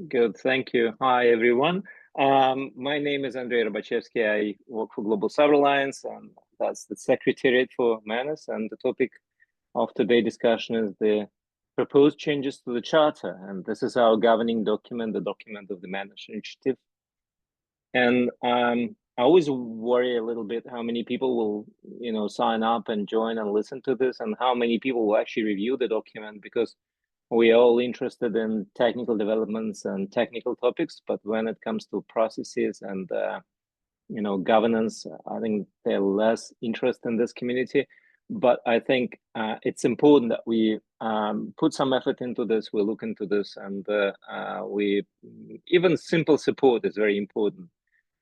Good, thank you. Hi, everyone. My name is Andrei Robachevsky. I work for Global Cyber Alliance, and that's the Secretariat for MANRS. And the topic of today's discussion is the proposed changes to the Charter. And this is our governing document, the document of the MANRS Initiative. And I always worry a little bit how many people will, sign up and join and listen to this, and how many people will actually review the document, because we are all interested in technical developments and technical topics, but when it comes to processes and governance, I think they're less interested in this community. But I think it's important that we put some effort into this. We look into this, and we even simple support is very important.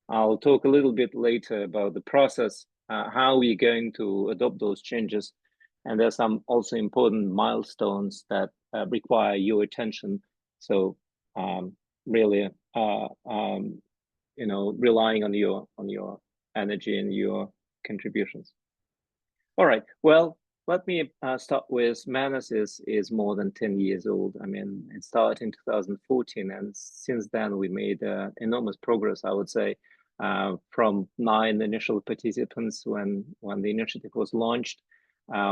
I'll talk a little bit later about the process, how we're going to adopt those changes. And there's some also important milestones that require your attention. So really, relying on your energy and your contributions. All right. Well, let me start with MANRS is more than 10 years old. I mean, it started in 2014, and since then we made enormous progress, I would say, from 9 initial participants when the initiative was launched.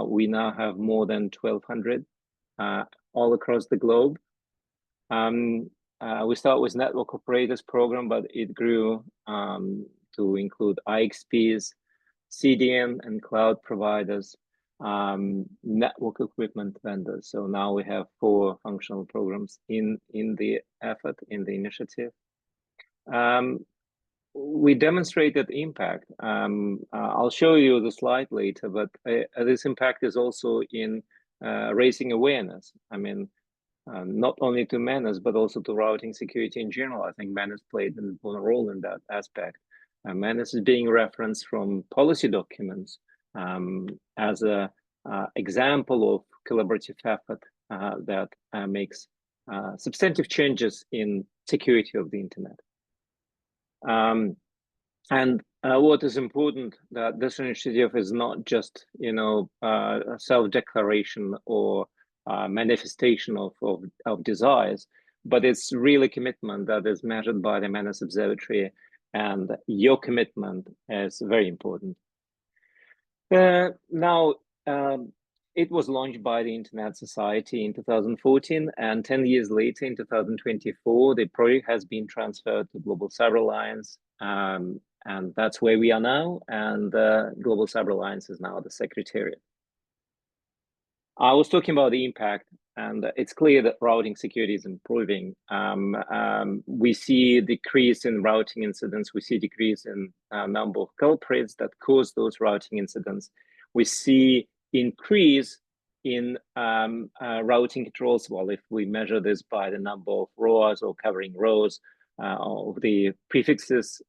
We now have more than 1,200 all across the globe. We start with network operators program, but it grew to include IXPs, CDN and cloud providers, network equipment vendors. So now we have 4 functional programs in the effort, in the initiative. We demonstrated impact. I'll show you the slide later, but this impact is also in raising awareness. I mean, not only to MANRS, but also to routing security in general. I think MANRS played an important role in that aspect. MANRS is being referenced from policy documents as an example of collaborative effort that makes substantive changes in security of the internet. And what is important, that this initiative is not just, a self-declaration or manifestation of desires, but it's really commitment that is measured by the MANRS Observatory, and your commitment is very important. Now, it was launched by the Internet Society in 2014, and 10 years later, in 2024, the project has been transferred to Global Cyber Alliance, and that's where we are now, and Global Cyber Alliance is now the Secretariat. I was talking about the impact, and it's clear that routing security is improving. We see a decrease in routing incidents. We see a decrease in number of culprits that cause those routing incidents. We see increase in routing controls. Well, if we measure this by the number of rows or covering rows of the prefixes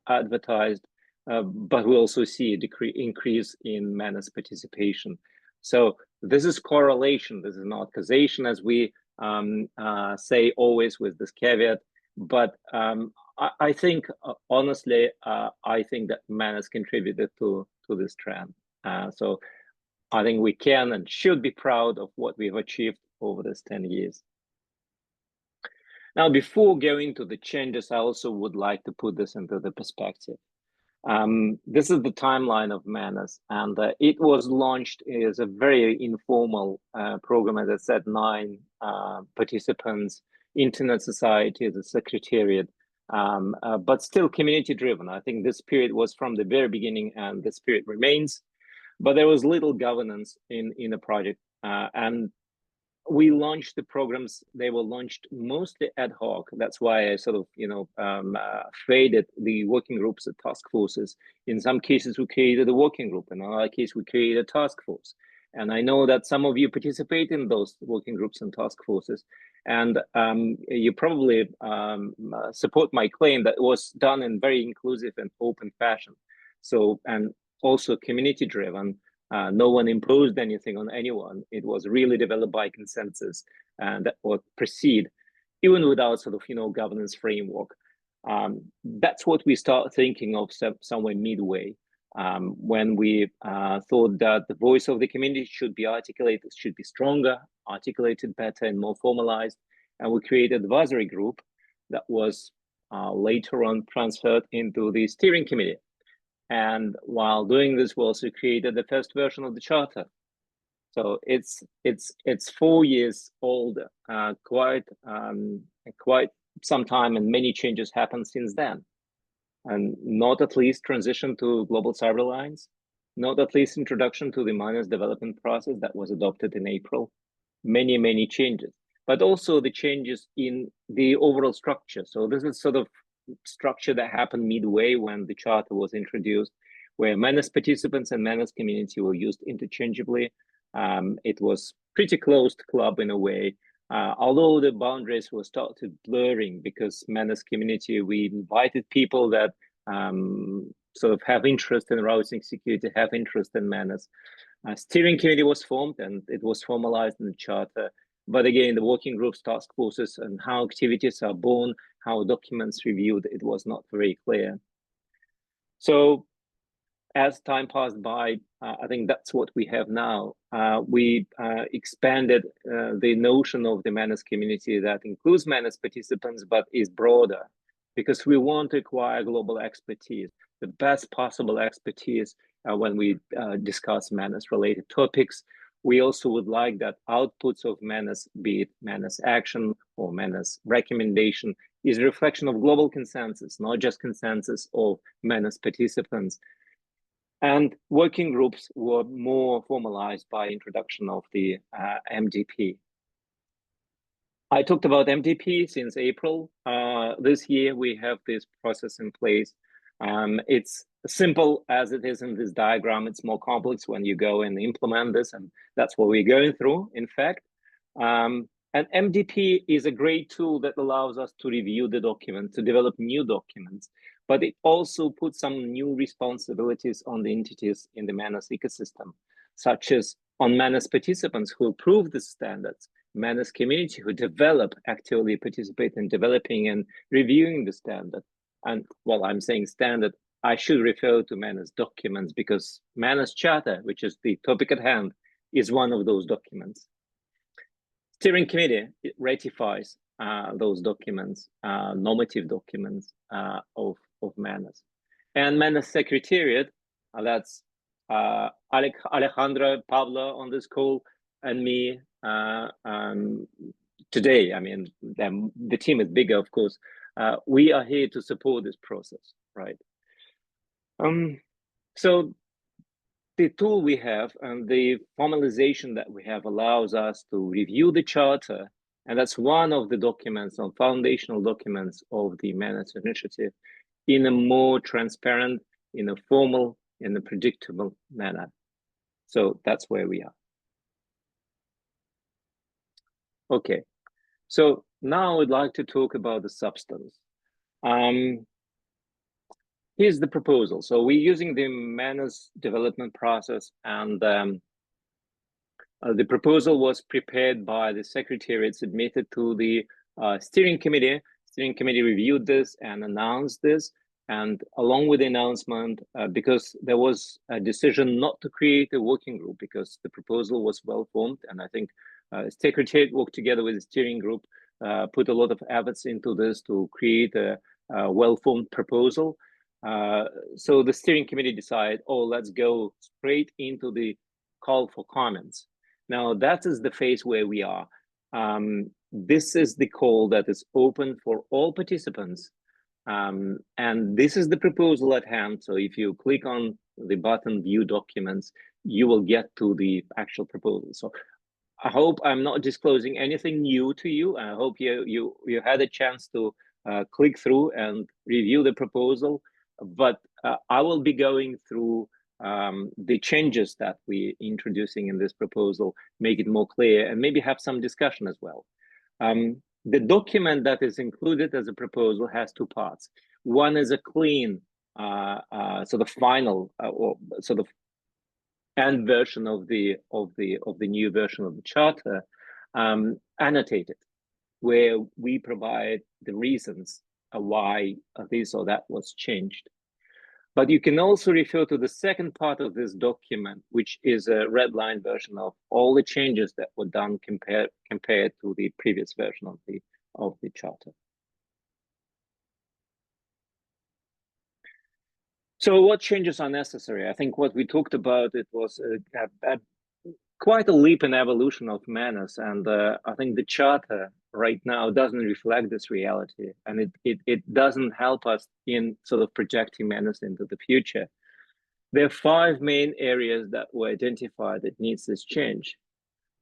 advertised, but we also see a increase in MANRS participation. So this is correlation. This is not causation, as we say always with this caveat. But I think, honestly, I think that MANRS contributed to this trend. So I think we can and should be proud of what we've achieved over this 10 years. Now, before going to the changes, I also would like to put this into the perspective. This is the timeline of MANRS, and it was launched as a very informal program, as I said, 9 participants, Internet Society, the Secretariat, but still community-driven. I think this spirit was from the very beginning, and the spirit remains, but there was little governance in the project, and we launched the programs. They were launched mostly ad hoc. That's why I sort of, faded the working groups and task forces. In some cases, we created a working group. In another case, we created a task force. And I know that some of you participate in those working groups and task forces. And you probably support my claim that it was done in very inclusive and open fashion. So, and also community-driven. No one imposed anything on anyone. It was really developed by consensus, and that would proceed, even without sort of, governance framework. That's what we start thinking of somewhere midway, when we thought that the voice of the community should be articulated, should be stronger, articulated better and more formalized. And we created an advisory group that was later on transferred into the steering committee. And while doing this, we also created the first version of the charter. So it's 4 years old, quite some time, and many changes happened since then. And not at least transition to Global Cyber Alliance, not at least introduction to the MANRS Development Process that was adopted in April. Many changes, but also the changes in the overall structure. So this is sort of structure that happened midway when the charter was introduced, where MANRS participants and MANRS community were used interchangeably. It was pretty closed club in a way, although the boundaries were started blurring, because MANRS community, we invited people that sort of have interest in routing security, have interest in MANRS. A steering committee was formed and it was formalized in the charter. But again, the working groups, task forces, and how activities are born, how documents reviewed, it was not very clear. So as time passed by, I think that's what we have now. We expanded the notion of the MANRS community that includes MANRS participants, but is broader, because we want to acquire global expertise, the best possible expertise when we discuss MANRS related topics. We also would like that outputs of MANRS, be it MANRS action or MANRS recommendation, is a reflection of global consensus, not just consensus of MANRS participants. And working groups were more formalized by introduction of the MDP. I talked about MDP since April. This year, we have this process in place. It's simple as it is in this diagram. It's more complex when you go and implement this, and that's what we're going through, in fact. And MDP is a great tool that allows us to review the document, to develop new documents, but it also puts some new responsibilities on the entities in the MANRS ecosystem, such as on MANRS participants who approve the standards, MANRS community who actively participate in developing and reviewing the standard. And while I'm saying standard, I should refer to MANRS documents, because MANRS Charter, which is the topic at hand, is one of those documents. Steering committee ratifies those documents, normative documents of MANRS. And MANRS Secretariat, that's Alejandra, Pablo on this call, and me today. I mean, the team is bigger, of course. We are here to support this process, right? So the tool we have and the formalization that we have allows us to review the charter, and that's one of the documents, or foundational documents of the MANRS initiative, in a more transparent, in a formal, in a predictable manner. So that's where we are. Okay, so now I'd like to talk about the substance. Here's the proposal. So we're using the MANRS development process, and the proposal was prepared by the Secretariat, submitted to the steering committee. Steering committee reviewed this and announced this. And along with the announcement, because there was a decision not to create a working group because the proposal was well formed, and I think Secretariat worked together with the steering group, put a lot of efforts into this to create a well-formed proposal. So the steering committee decided, oh, let's go straight into the call for comments. Now, that is the phase where we are. This is the call that is open for all participants. And this is the proposal at hand. So if you click on the button View Documents, you will get to the actual proposal. So I hope I'm not disclosing anything new to you. I hope you had a chance to click through and review the proposal. But I will be going through the changes that we're introducing in this proposal, make it more clear, and maybe have some discussion as well. The document that is included as a proposal has two parts. One is a clean, sort of final, or sort of end version of the new version of the charter, annotated, where we provide the reasons why this or that was changed. But you can also refer to the second part of this document, which is a red line version of all the changes that were done compared to the previous version of the charter. So what changes are necessary? I think what we talked about, it was quite a leap in evolution of manners. And I think the charter right now doesn't reflect this reality. And it doesn't help us in sort of projecting manners into the future. There are 5 main areas that were identified that needs this change.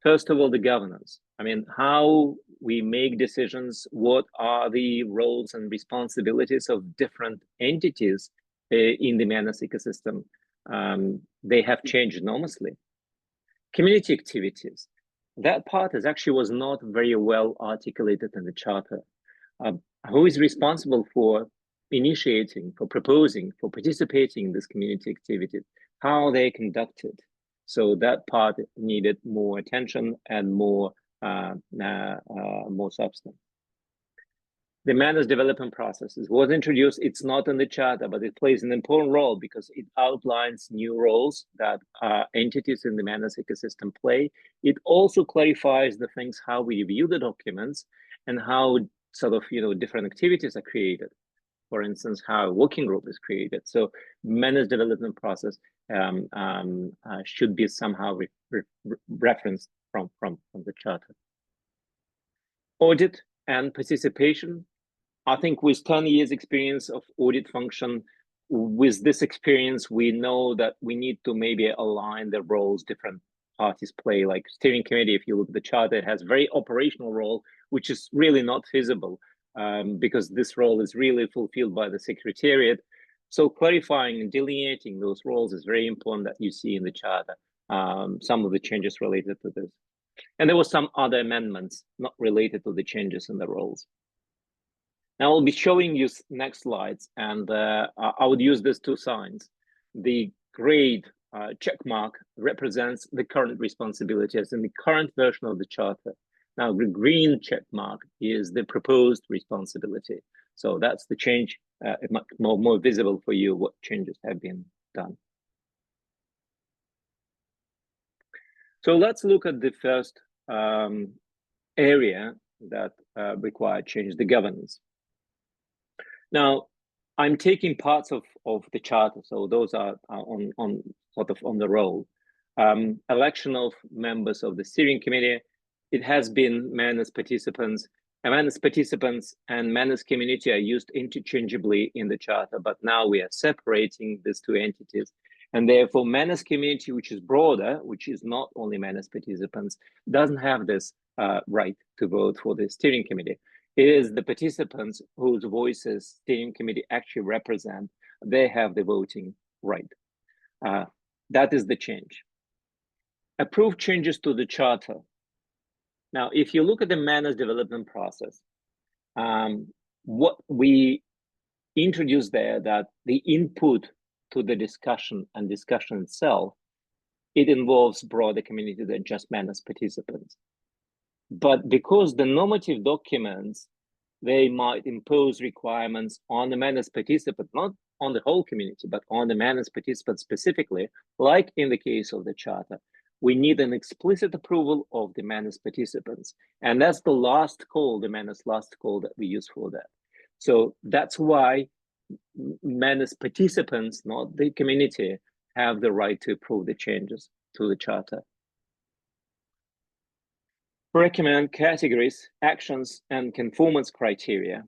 First of all, the governance. I mean, how we make decisions, what are the roles and responsibilities of different entities in the manners ecosystem. They have changed enormously. Community activities. That part actually was not very well articulated in the charter. Who is responsible for initiating, for proposing, for participating in this community activities? How are they conducted? So that part needed more attention and more substance. The MANRS Development Process was introduced. It's not in the charter, but it plays an important role because it outlines new roles that entities in the MANRS ecosystem play. It also clarifies the things how we review the documents and how sort of different activities are created. For instance, how a working group is created. So MANRS Development Process should be somehow referenced from the charter. Audit and participation. I think with 10 years experience of audit function, with this experience, we know that we need to maybe align the roles different parties play. Like steering committee, if you look at the charter, it has very operational role, which is really not feasible because this role is really fulfilled by the secretariat. So clarifying and delineating those roles is very important that you see in the charter, some of the changes related to this. And there were some other amendments not related to the changes in the roles. Now I'll be showing you next slides, and I would use these 2 signs. The gray check mark represents the current responsibilities in the current version of the charter. Now the green check mark is the proposed responsibility. So that's the change, more visible for you what changes have been done. So let's look at the first area that required change, the governance. Now, I'm taking parts of the charter, so those are on sort of on the roll. Election of members of the steering committee. It has been MANRS participants. MANRS participants and MANRS community are used interchangeably in the charter, but now we are separating these 2 entities. And therefore, MANRS community, which is broader, which is not only MANRS participants, doesn't have this right to vote for the steering committee. It is the participants whose voices steering committee actually represent. They have the voting right. That is the change. Approve changes to the charter. Now, if you look at the MANRS development process, what we introduced there, that the input to the discussion and discussion itself, it involves broader community than just MANRS participants. But because the normative documents, they might impose requirements on the MANRS participant, not on the whole community, but on the MANRS participant specifically, like in the case of the charter. We need an explicit approval of the MANRS participants. And that's the last call, the MANRS last call that we use for that. So that's why MANRS participants, not the community, have the right to approve the changes to the charter. Recommend categories, actions, and conformance criteria.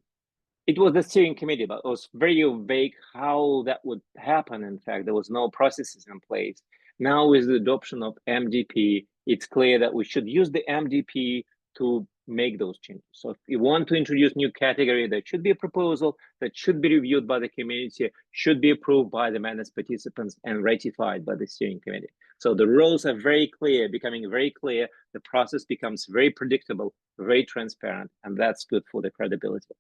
It was the steering committee, but it was very vague how that would happen. In fact, there was no processes in place. Now with the adoption of MDP, it's clear that we should use the MDP to make those changes. So if you want to introduce new category, there should be a proposal that should be reviewed by the community, should be approved by the MANRS participants and ratified by the steering committee. So the rules are very clear, becoming very clear. The process becomes very predictable, very transparent, and that's good for the credibility.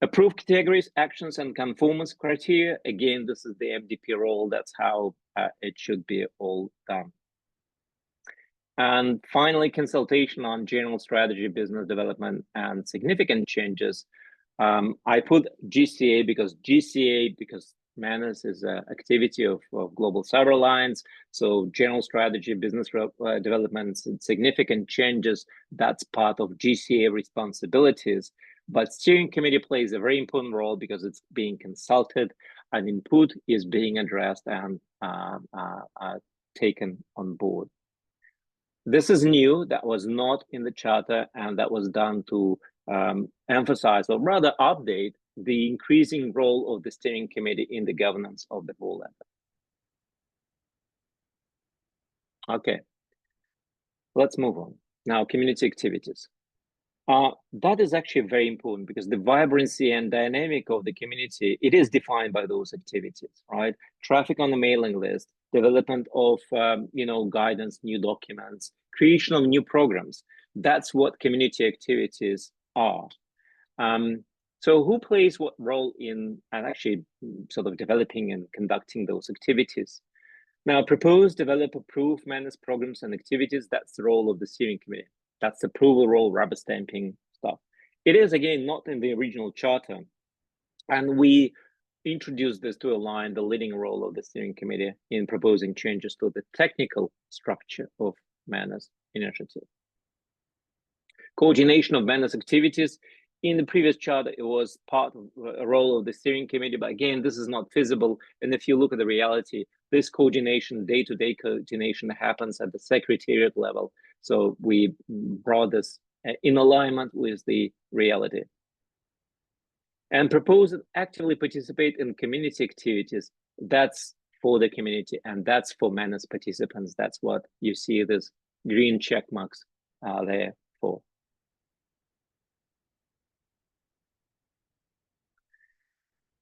Approve categories, actions, and conformance criteria. Again, this is the MDP role. That's how it should be all done. And finally, consultation on general strategy, business development, and significant changes. I put GCA because MANRS is an activity of Global Cyber Alliance. So general strategy, business developments, and significant changes, that's part of GCA responsibilities. But steering committee plays a very important role because it's being consulted and input is being addressed and taken on board. This is new, that was not in the charter, and that was done to emphasize, or rather update, the increasing role of the steering committee in the governance of the whole effort. Okay, let's move on. Now, community activities. That is actually very important because the vibrancy and dynamic of the community, it is defined by those activities, right? Traffic on the mailing list, development of guidance, new documents, creation of new programs. That's what community activities are. So who plays what role in and actually sort of developing and conducting those activities? Now, propose, develop, approve, manage programs and activities. That's the role of the steering committee. That's the approval role, rubber stamping stuff. It is, again, not in the original charter. And we introduced this to align the leading role of the steering committee in proposing changes to the technical structure of MANRS initiative. Coordination of MANRS activities. In the previous charter, it was part of a role of the steering committee, but again, this is not feasible. And if you look at the reality, this coordination, day-to-day coordination happens at the secretariat level. So we brought this in alignment with the reality. And propose and actively participate in community activities. That's for the community, and that's for MANRS participants. That's what you see this green check marks there for.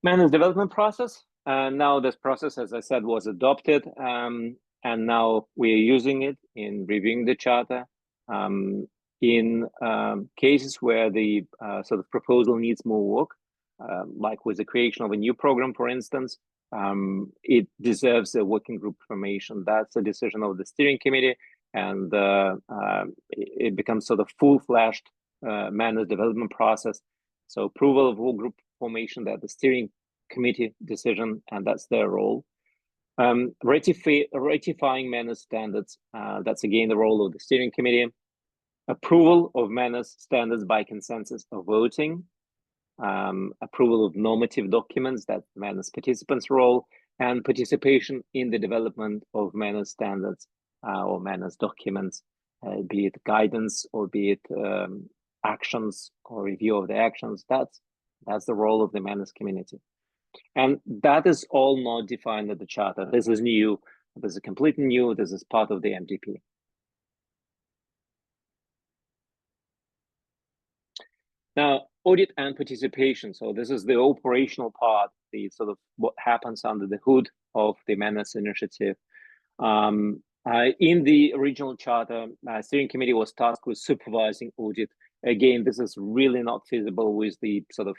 MANRS development process. Now this process, as I said, was adopted, and now we are using it in reviewing the charter. In cases where the sort of proposal needs more work, like with the creation of a new program, for instance, it deserves a working group formation. That's a decision of the steering committee, and it becomes sort of full-fledged MANRS development process. So approval of whole group formation, that the steering committee decision, and that's their role. Ratifying MANRS standards, that's again the role of the steering committee. Approval of MANRS standards by consensus of voting. Approval of normative documents, that's MANRS participants' role, and participation in the development of MANRS standards or MANRS documents, be it guidance or be it actions or review of the actions. That's the role of the MANRS community. And that is all not defined in the charter. This is new. This is completely new. This is part of the MDP. Now, audit and participation. So this is the operational part, the sort of what happens under the hood of the MANRS initiative. In the original charter, steering committee was tasked with supervising audit. Again, this is really not feasible with the sort of,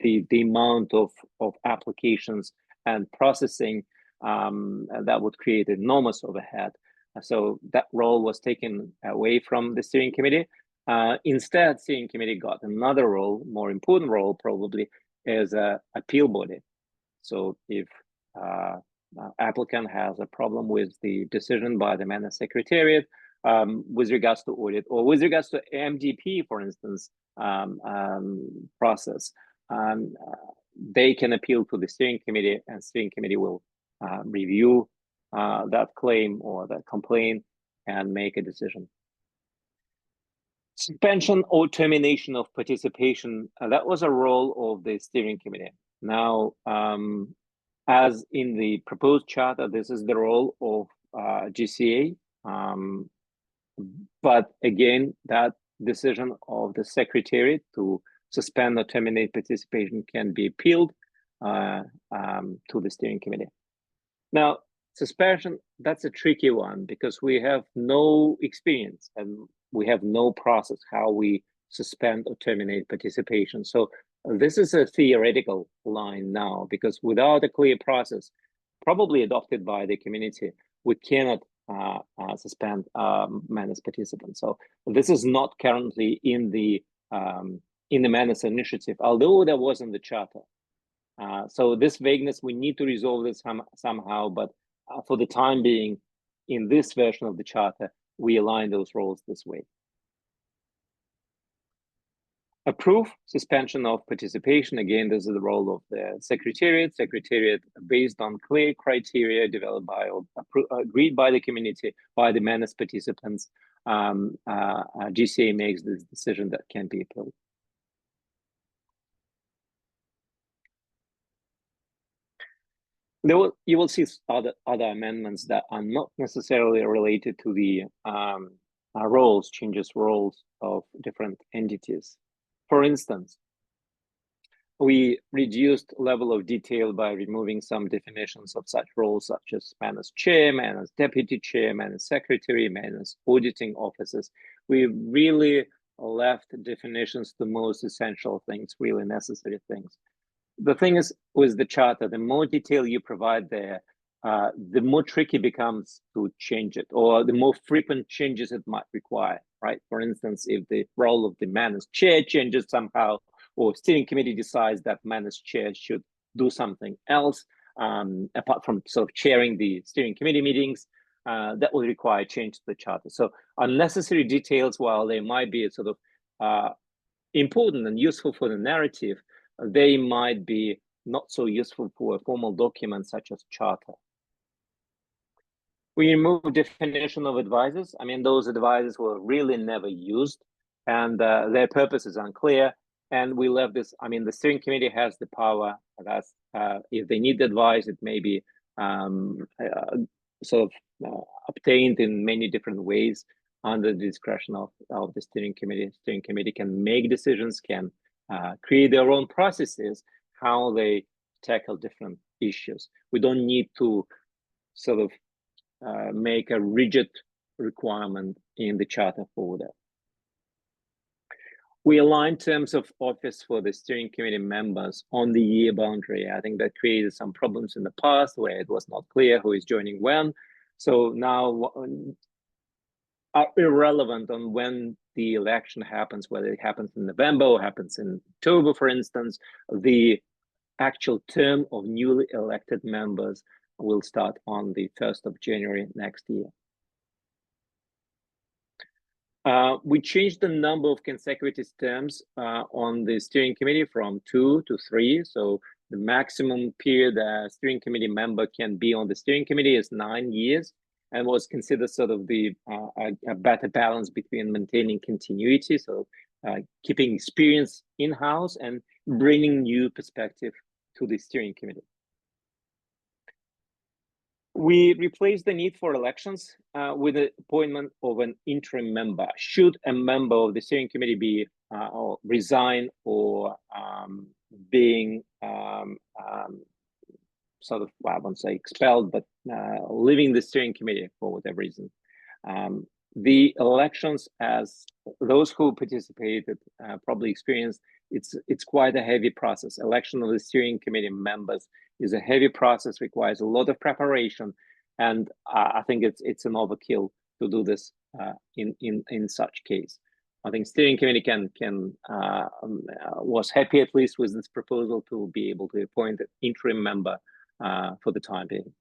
the amount of applications and processing that would create enormous overhead. So that role was taken away from the steering committee. Instead, steering committee got another role, more important role probably, as an appeal body. So if applicant has a problem with the decision by the MANRS secretariat with regards to audit or with regards to MDP, for instance, process, they can appeal to the steering committee, and steering committee will review that claim or that complaint and make a decision. Suspension or termination of participation, that was a role of the steering committee. Now, as in the proposed charter, this is the role of GCA. But again, that decision of the secretariat to suspend or terminate participation can be appealed to the steering committee. Now, suspension, that's a tricky one because we have no experience and we have no process how we suspend or terminate participation. So this is a theoretical line now because without a clear process, probably adopted by the community, we cannot suspend MANRS participants. So this is not currently in the MANRS initiative, although there was in the charter. So this vagueness, we need to resolve this somehow, but for the time being, in this version of the charter, we align those roles this way. Approve suspension of participation. Again, this is the role of the Secretariat. Secretariat, based on clear criteria developed by or agreed by the community, by the MANRS participants, GCA makes this decision that can be appealed. You will see other amendments that are not necessarily related to the changes roles of different entities. For instance, we reduced level of detail by removing some definitions of such roles, such as MANRS chair, MANRS deputy chair, MANRS secretary, MANRS auditing officers. We really left definitions the most essential things, really necessary things. The thing is, with the charter, the more detail you provide there, the more tricky becomes to change it, or the more frequent changes it might require, right? For instance, if the role of the MANRS chair changes somehow, or steering committee decides that MANRS chair should do something else, apart from sort of chairing the steering committee meetings, that will require change to the charter. So unnecessary details, while they might be sort of important and useful for the narrative, they might be not so useful for a formal document such as charter. We removed definition of advisors. I mean, those advisors were really never used, and their purpose is unclear. And we left this. I mean, the steering committee has the power. That's if they need advice, it may be sort of obtained in many different ways under the discretion of the steering committee. Steering committee can make decisions, can create their own processes, how they tackle different issues. We don't need to sort of make a rigid requirement in the charter for that. We align terms of office for the steering committee members on the year boundary. I think that created some problems in the past where it was not clear who is joining when. So now are irrelevant on when the election happens, whether it happens in November or happens in October, for instance. The actual term of newly elected members will start on the 1st of January next year. We changed the number of consecutive terms on the steering committee from 2 to 3. So the maximum period a steering committee member can be on the steering committee is 9 years, and was considered sort of the a better balance between maintaining continuity, so keeping experience in-house and bringing new perspective to the steering committee. We replaced the need for elections with the appointment of an interim member. Should a member of the steering committee be or resign or being sort of, well, I won't say expelled, but leaving the steering committee for whatever reason. The elections, as those who participated probably experienced, it's quite a heavy process. Election of the steering committee members is a heavy process, requires a lot of preparation, and I think it's an overkill to do this in such case. I think steering committee was happy at least with this proposal to be able to appoint an interim member for the time being.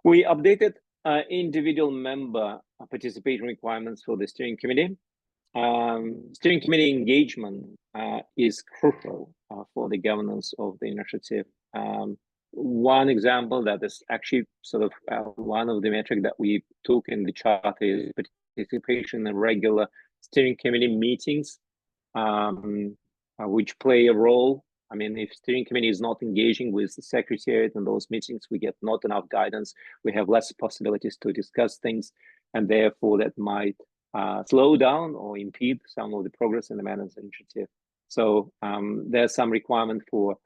We updated individual member participation requirements for the steering committee. Steering committee engagement is crucial for the governance of the initiative. One example that is actually sort of one of the metrics that we took in the chart is participation in regular steering committee meetings, which play a role. I mean, if steering committee is not engaging with the secretariat in those meetings, we get not enough guidance. We have less possibilities to discuss things, and therefore that might slow down or impede some of the progress in the MANRS initiative. So there's some requirement for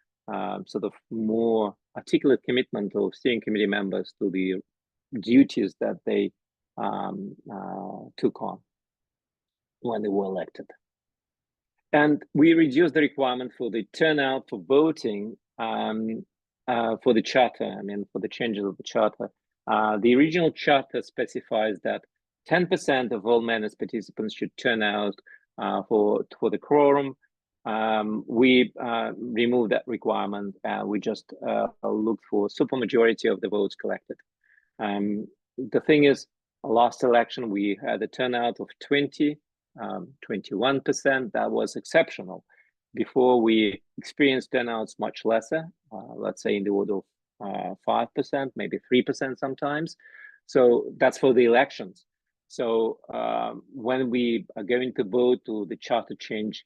sort of more articulate commitment of steering committee members to the duties that they took on when they were elected. And we reduced the requirement for the turnout for voting for the charter, I mean, for the changes of the charter. The original charter specifies that 10% of all MANRS participants should turn out for the quorum. we removed that requirement, and we just looked for supermajority of the votes collected. The thing is, last election we had a turnout of 21%. That was exceptional. Before, we experienced turnouts much lesser, let's say in the order of 5%, maybe 3% sometimes. So that's for the elections. So when we are going to vote to the charter change,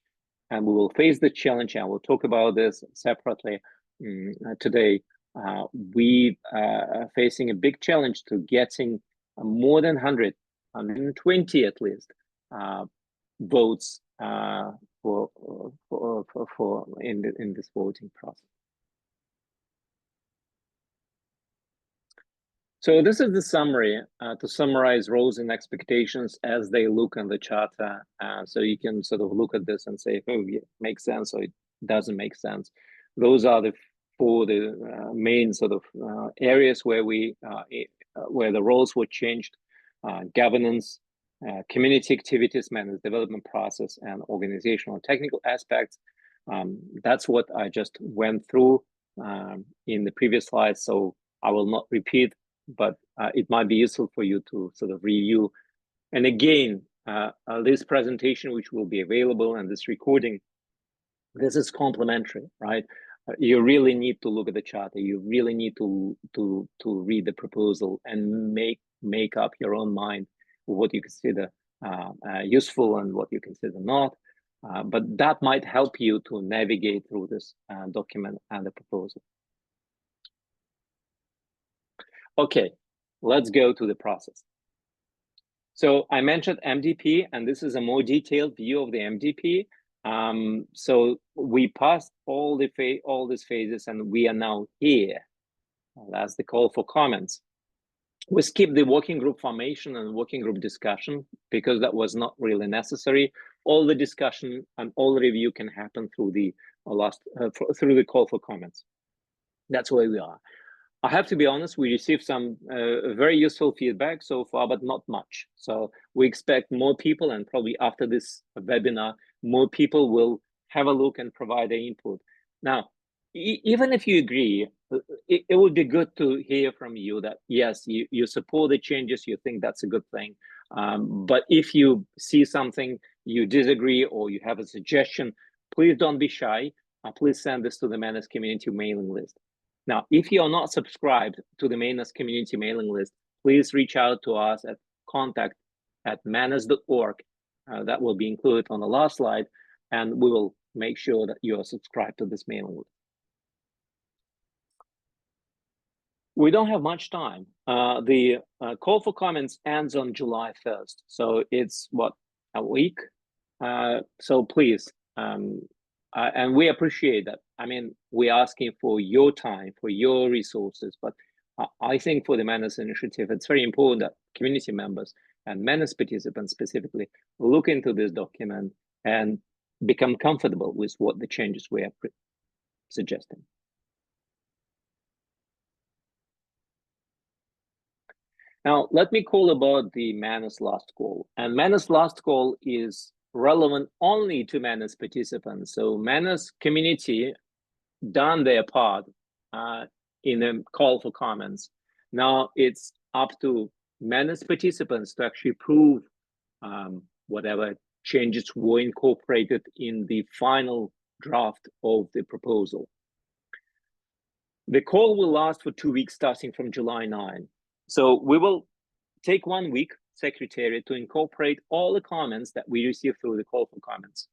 and we will face the challenge, and we'll talk about this separately today, we are facing a big challenge to getting more than 100, 120 at least, votes in this voting process. So this is the summary to summarize roles and expectations as they look in the charter. So you can sort of look at this and say, oh, it makes sense, or it doesn't make sense. Those are the main sort of areas where where the roles were changed: governance, community activities, MANRS development process, and organizational and technical aspects. That's what I just went through in the previous slides, so I will not repeat, but it might be useful for you to sort of review. And again, this presentation, which will be available, and this recording, this is complementary, right? You really need to look at the charter. You really need to read the proposal and make up your own mind what you consider useful and what you consider not. But that might help you to navigate through this document and the proposal. Okay, let's go to the process. So I mentioned MDP, and this is a more detailed view of the MDP. So we passed all these phases, and we are now here. That's the call for comments. We skipped the working group formation and working group discussion because that was not really necessary. All the discussion and all review can happen through the through the call for comments. That's where we are. I have to be honest, we received some very useful feedback so far, but not much. So we expect more people, and probably after this webinar, more people will have a look and provide their input. Now, even if you agree, it would be good to hear from you that, yes, you support the changes, you think that's a good thing. But if you see something you disagree or you have a suggestion, please don't be shy. Please send this to the MANRS community mailing list. Now, if you are not subscribed to the MANRS community mailing list, please reach out to us at contact@manrs.org. That will be included on the last slide, and we will make sure that you are subscribed to this mailing list. We don't have much time. The call for comments ends on July 1st, so it's what, a week? So please, and we appreciate that. I mean, we're asking for your time, for your resources, but I think for the MANRS initiative, it's very important that community members and MANRS participants specifically look into this document and become comfortable with what the changes we are suggesting. Now, let me call about the MANRS last call. And MANRS last call is relevant only to MANRS participants. So MANRS community done their part in a call for comments. Now it's up to MANRS participants to actually prove whatever changes were incorporated in the final draft of the proposal. The call will last for 2 weeks, starting from July 9. So we will take 1 week, Secretariat, to incorporate all the comments that we receive through the call for comments.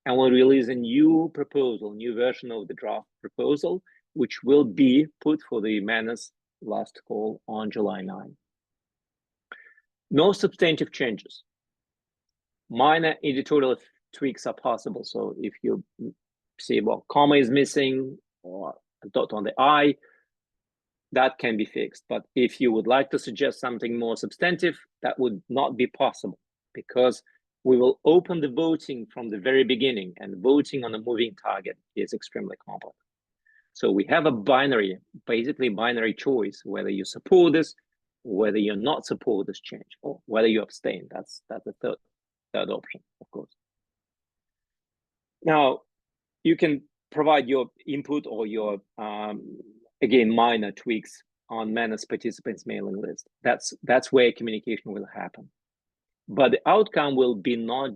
And we'll release a new proposal, new version of the draft proposal, which will be put for the MANRS last call on July 9. No substantive changes. Minor editorial tweaks are possible. So if you see, well, comma is missing or a dot on the I, that can be fixed. But if you would like to suggest something more substantive, that would not be possible, because we will open the voting from the very beginning, and voting on a moving target is extremely complex. So we have a binary, basically binary choice, whether you support this, whether you're not support this change, or whether you abstain. That's the third option, of course. Now, you can provide your input or your, again, minor tweaks on MANRS participants mailing list. That's where communication will happen. But the outcome will be not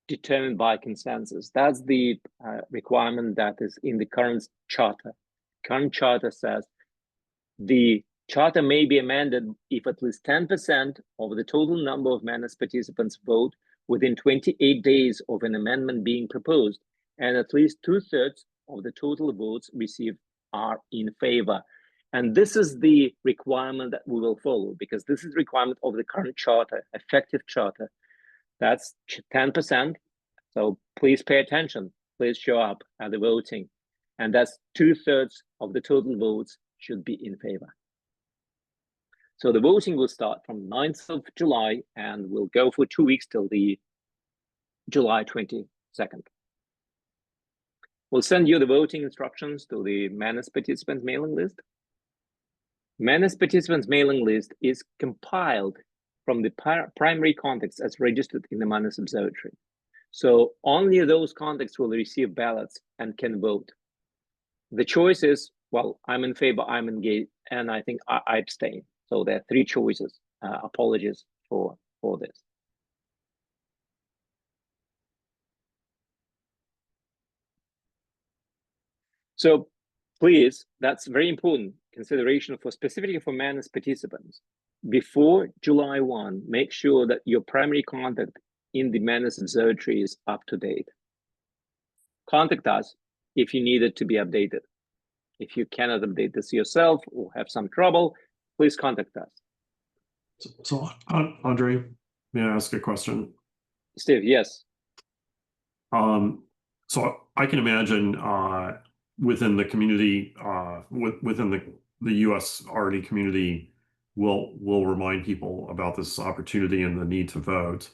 determined by consensus. That's the requirement that is in the current charter. Current charter says the charter may be amended if at least 10% of the total number of MANRS participants vote within 28 days of an amendment being proposed, and at least 2/3 of the total votes received are in favor. And this is the requirement that we will follow, because this is the requirement of the current charter, effective charter. That's 10%. So please pay attention. Please show up at the voting. And that's 2/3 of the total votes should be in favor. So the voting will start from 9th of July and will go for 2 weeks till the July 22nd. We'll send you the voting instructions to the MANRS participants mailing list. MANRS participants mailing list is compiled from the primary contacts as registered in the MANRS Observatory. So only those contacts will receive ballots and can vote. The choice is, well, I'm in favor, I'm engaged, and I think I abstain. So there are 3 choices. Apologies for this. So please, that's very important consideration for specifically for MANRS participants. Before July 1, make sure that your primary contact in the MANRS Observatory is up to date. Contact us if you need it to be updated. If you cannot update this yourself or have some trouble, please contact us. So Andre, may I ask a question? Steve, yes. So I can imagine within the community, within the US RD community, we'll remind people about this opportunity and the need to vote.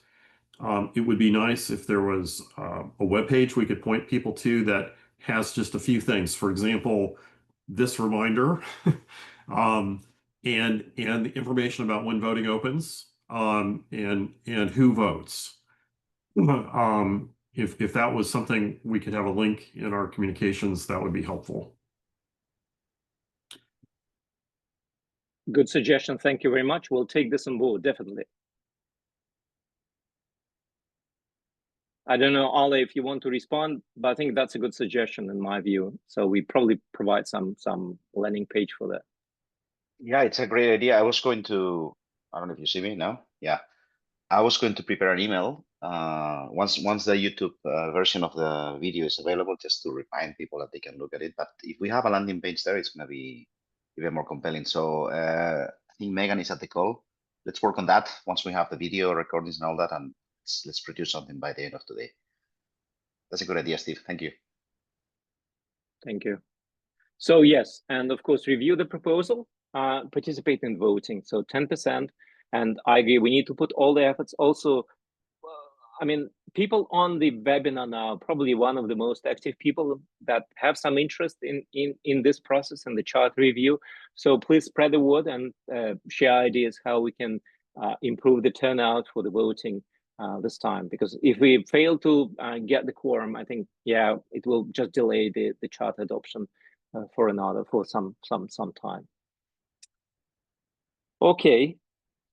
It would be nice if there was a webpage we could point people to that has just a few things. For example, this reminder, and the information about when voting opens, and who votes. If that was something we could have a link in our communications, that would be helpful. Good suggestion. Thank you very much. We'll take this on board, definitely. I don't know, Ali, if you want to respond, but I think that's a good suggestion in my view. So we probably provide some landing page for that. Yeah, it's a great idea. I was going to, I don't know if you see me now. Yeah, I was going to prepare an email once the YouTube version of the video is available, just to remind people that they can look at it. But if we have a landing page there, it's going to be even more compelling. So I think Megan is at the call. Let's work on that once we have the video recordings and all that, and let's produce something by the end of today. That's a good idea, Steve. Thank you. Thank you. So yes, and of course, review the proposal, participate in voting. So 10%, and I agree, we need to put all the efforts. Also, I mean, people on the webinar now, probably one of the most active people that have some interest in this process and the chart review. So please spread the word and share ideas how we can improve the turnout for the voting this time. Because if we fail to get the quorum, I think, yeah, it will just delay the chart adoption for some time. Okay.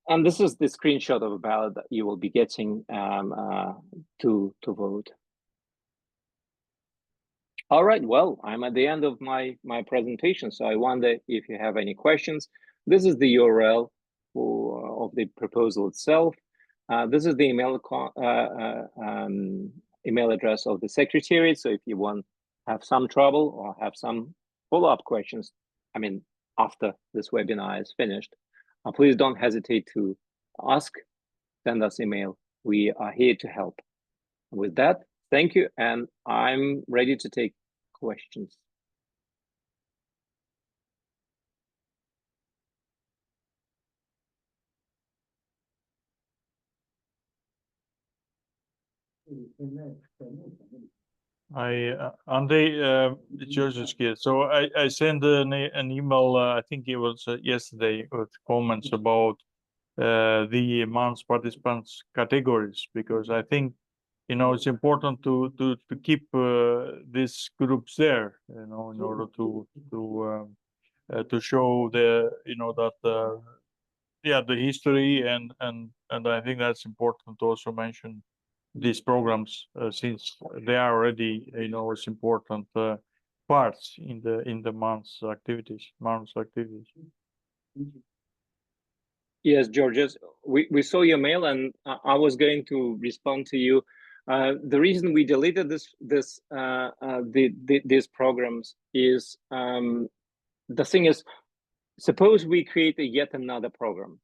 And this is the screenshot of a ballot that you will be getting to vote. All right, well, I'm at the end of my presentation, so I wonder if you have any questions. This is the URL of the proposal itself. This is the email address of the Secretariat, so if you want have some trouble or have some follow-up questions, I mean, after this webinar is finished, please don't hesitate to ask, send us email. We are here to help. With that, thank you, and I'm ready to take questions. Andrei, George here. So I sent an email, I think it was yesterday, with comments about the MANRS participants categories, because I think it's important to keep these groups there, in order to show the that the history, and I think that's important to also mention these programs, since they are already it's important parts in the MANRS activities. Yes, Georges, we saw your mail, and I was going to respond to you. The reason we deleted these programs is, the thing is, suppose we create yet another program.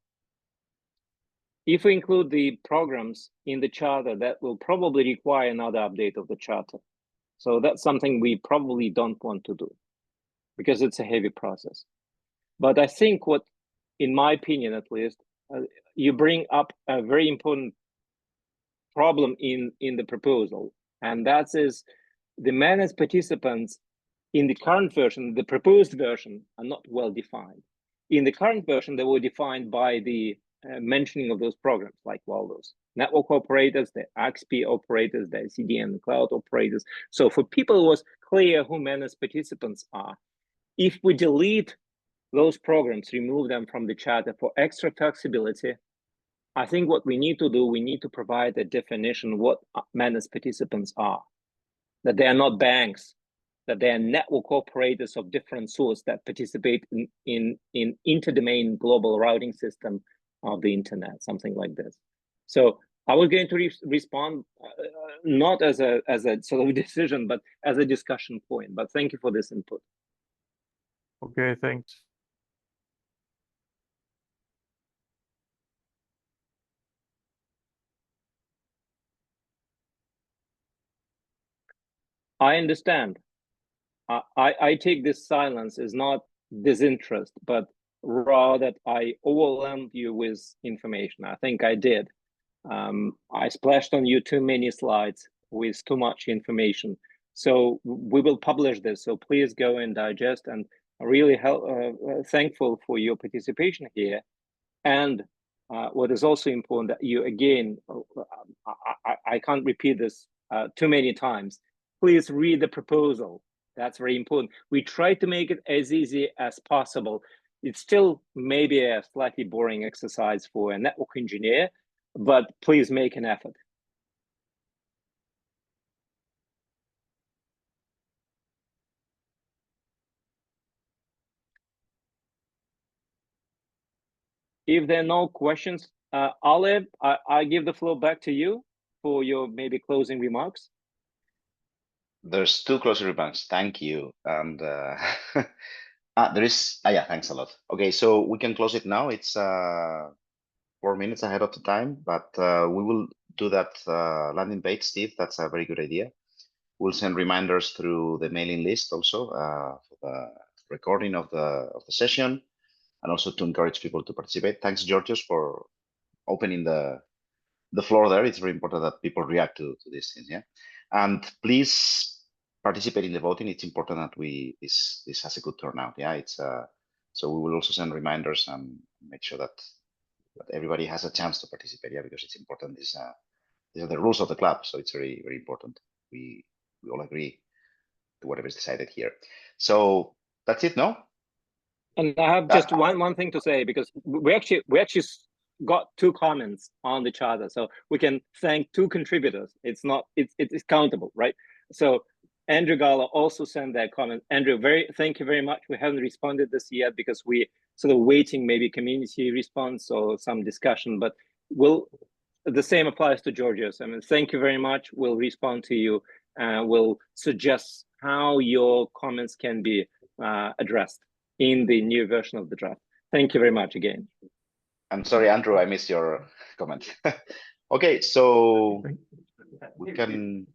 If we include the programs in the charter, that will probably require another update of the charter. So that's something we probably don't want to do, because it's a heavy process. But I think what, in my opinion at least, you bring up a very important problem in the proposal, and that is the MANRS participants in the current version, the proposed version, are not well defined. In the current version, they were defined by the mentioning of those programs, like those network operators, the XP operators, the CDN cloud operators. So for people, it was clear who MANRS participants are. If we delete those programs, remove them from the charter for extra flexibility, I think what we need to do, we need to provide a definition what MANRS participants are, that they are not banks, that they are network operators of different sorts that participate in inter-domain global routing system of the internet, something like this. So I was going to respond not as a sort of decision, but as a discussion point. But thank you for this input. Okay, thanks. I understand. I take this silence as not disinterest, but rather I overwhelmed you with information. I think I did. I splashed on you too many slides with too much information. So we will publish this. So please go and digest, and really thankful for your participation here. And what is also important, that you, again, I can't repeat this too many times. Please read the proposal. That's very important. We try to make it as easy as possible. It's still maybe a slightly boring exercise for a network engineer, but please make an effort. If there are no questions, Olive, I give the floor back to you for your maybe closing remarks. There's two closing remarks. Thank you. And there is, yeah, thanks a lot. Okay, so we can close it now. It's 4 minutes ahead of the time, but we will do that landing page, Steve. That's a very good idea. We'll send reminders through the mailing list also for the recording of the session, and also to encourage people to participate. Thanks, Georgios, for opening the floor there. It's very important that people react to these things, yeah. And please participate in the voting. It's important that this has a good turnout, yeah. It's so we will also send reminders and make sure that everybody has a chance to participate, yeah, because it's important. These are the rules of the club, so it's very, very important. We all agree to whatever is decided here. So that's it, no? And I have just one thing to say, because we actually got 2 comments on the charter, so we can thank 2 contributors. It's countable, right? So Andrew Gala also sent that comment. Andrew, thank you very much. We haven't responded this yet because we sort of waiting maybe community response or some discussion, but the same applies to Georgios. I mean, thank you very much. We'll respond to you. We'll suggest how your comments can be addressed in the new version of the draft. Thank you very much again. I'm sorry, Andrew, I missed your comment. Okay, so we can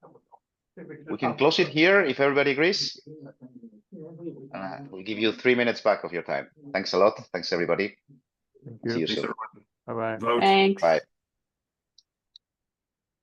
close it here if everybody agrees. We'll give you 3 minutes back of your time. Thanks a lot. Thanks, everybody. Thank you. See you soon. Bye-bye. Vote. Thanks. Bye.